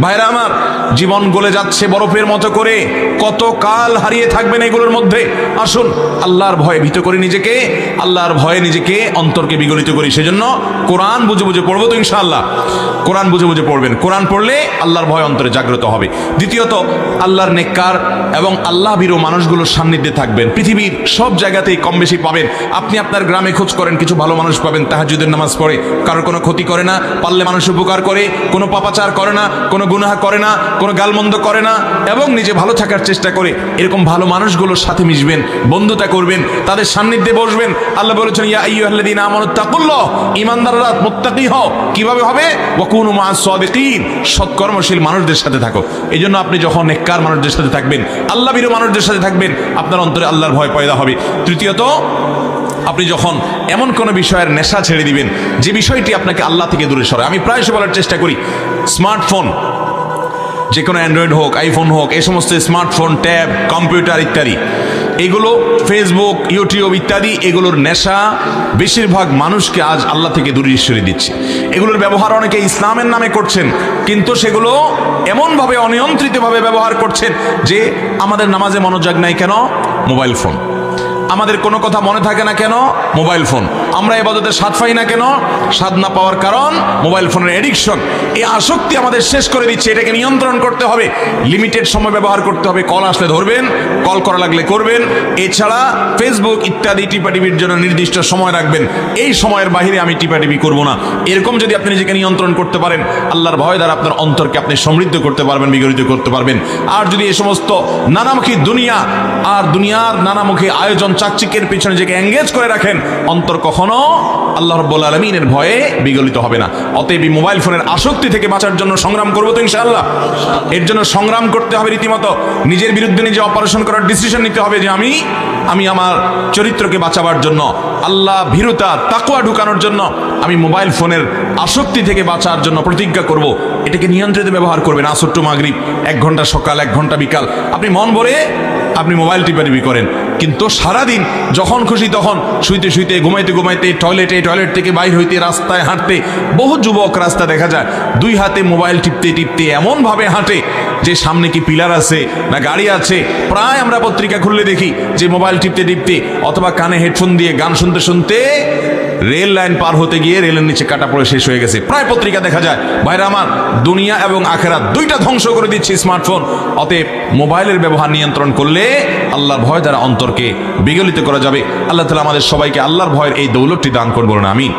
ভাইরা আমার, জীবন গলে যাচ্ছে বরফের মতো করে, কত কাল হারিয়ে থাকবেন এগুলোর মধ্যে। আসুন আল্লাহর ভয়ে ভীত করি নিজেকে, আল্লাহর ভয়ে নিজেকে অন্তরকে বিগলিত করি। সেজন্য কোরআন বুঝে বুঝে পড়বো তো ইনশাআল্লাহ। কোরআন বুঝে বুঝে পড়বেন, কোরআন পড়লে আল্লাহর ভয় অন্তরে জাগ্রত হবে। দ্বিতীয়ত, আল্লাহর নেককার এবং আল্লাহ ভীরু মানুষগুলোর সান্নিধ্যে থাকবেন। পৃথিবীর সব জায়গাতেই কম বেশি পাবেন। আপনি আপনার গ্রামে খোঁজ করেন, কিছু ভালো মানুষ পাবেন, তাহাজ্জুদের নামাজ পড়ে, কারোর কোনো ক্ষতি করে না, পারলে মানুষ উপকার করে, কোনো পাপাচার করে না, কোনো গুনাহ করে না, কোনো গালমন্দ করে না, এবং নিজে ভালো থাকার চেষ্টা করে। এরকম ভালো মানুষগুলোর সাথে মিশবেন, বন্ধুতা করবেন, তাদের সান্নিধ্যে বসবেন। আল্লাহ বলেছেন, ইয়া আইয়ুহাল্লাযীনা আমানুত্তাকুল্লাহ, ঈমানদাররা মুত্তাকী হও। কিভাবে হবে? ওয়াকুনু মা'আস সাদিকিন, সৎকর্মশীল মানুষদের সাথে থাকো। এই জন্য আপনি যখন নেককার মানুষদের সাথে থাকবেন, আল্লাহ ভীরু মানুষদের সাথে থাকবেন, আপনার অন্তরে আল্লাহর ভয় পয়দা হবে। তৃতীয়ত, আপনি যখন এমন কোনো বিষয়ের নেশা ছেড়ে দিবেন যে বিষয়টি আপনাকে আল্লাহ থেকে দূরে সরায়। আমি প্রায়শই বলার চেষ্টা করি, স্মার্টফোন, যে কোনো অ্যান্ড্রয়েড হোক, আইফোন হোক, এই সমস্ত স্মার্টফোন, ট্যাব, কম্পিউটার ইত্যাদি, এগুলো ফেসবুক, ইউটিউব ইত্যাদি, এগুলোর নেশা বেশিরভাগ মানুষকে আজ আল্লাহ থেকে দূরে সরিয়ে দিচ্ছে। এগুলোর ব্যবহার অনেকে ইসলামের নামে করছেন, কিন্তু সেগুলো এমনভাবে অনিয়ন্ত্রিতভাবে ব্যবহার করছেন যে আমাদের নামাজে মনোযোগ নাই কেন? Mobile phone. আমাদের কোনো কথা মনে থাকে না কেন? Mobile phone. আমরা ইবাদতে স্বাদ পাই না কেন? স্বাদ না পাওয়ার কারণ মোবাইল ফোনের এডিকশন। এই আসক্তি আমাদের শেষ করে দিচ্ছে। এটাকে নিয়ন্ত্রণ করতে হবে, লিমিটেড সময় ব্যবহার করতে হবে। কল আসলে ধরবেন, কল করা লাগলে করবেন। এছাড়া ফেসবুক ইত্যাদি টিপাটিপির জন্য নির্দিষ্ট সময় রাখবেন, এই সময়ের বাইরে আমি টিপাটিপি করব না। এরকম যদি আপনি নিজেকে নিয়ন্ত্রণ করতে পারেন, আল্লাহর ভয় দ্বারা আপনার অন্তরকে আপনি সমৃদ্ধ করতে পারবেন, বিগলিত করতে পারবেন। আর যদি এই সমস্ত নানামুখী দুনিয়া আর দুনিয়ার নানামুখী আয়োজন চাকচিকের পিছনে নিজেকে এঙ্গেজ করে রাখেন, অন্তর কখনো আল্লাহ রাব্বুল আলামিনের ভয়ে বিগলিত হবে না। অতএব এই মোবাইল ফোনের আসক্তি থেকে বাঁচার জন্য সংগ্রাম করবো তো ইনশাআল্লাহ। এর জন্য সংগ্রাম করতে হবে রীতিমতো। নিজের বিরুদ্ধে নিজে অপারেশন করার ডিসিশন নিতে হবে যে আমি আমার চরিত্রকে বাঁচাবার জন্য, আল্লাহ ভীরুতা, তাকওয়া ঢুকানোর জন্য, আমি মোবাইল ফোনের আসক্তি থেকে বাঁচার জন্য প্রতিজ্ঞা করব। এটাকে নিয়ন্ত্রিত ব্যবহার করবেন। আসর টু মাগরিব, 1 ঘন্টা সকাল, 1 ঘন্টা বিকাল, আপনি মন ভরে আপনি মোবাইল টিপাটিপি করেন। কিন্তু সারাদিন যখন খুশি তখন শুইতে শুইতে, ঘুমাইতে ঘুমাইতে, টয়লেট থেকে বাইর হইতে, রাস্তায় হাঁটতে, বহু যুবক রাস্তা দেখা যায় 2 হাতে মোবাইল টিপতে টিপতে এমনভাবে হাঁটে যে সামনে কি পিলার আছে না গাড়ি আছে। প্রায় আমরা পত্রিকা খুললে দেখি যে মোবাইল টিপতে টিপতে অথবা কানে হেডফোন দিয়ে গান শুনতে শুনতে রেল লাইন পার হতে গিয়ে রেলের নিচে কাটা পড়ে শেষ হয়ে গেছে। প্রায় পত্রিকা দেখা যায়। ভাইরা আমার, দুনিয়া এবং আখিরাত দুইটা ধ্বংস করে দিচ্ছে স্মার্টফোন। অতএব মোবাইলের ব্যবহার নিয়ন্ত্রণ করলে আল্লাহর ভয় দ্বারা অন্তরকে বিগলিত করা যাবে। আল্লাহ তাআলা আমাদের সবাইকে আল্লাহর ভয়ের এই দৌলতটি দান করুন, বলুন আমিন।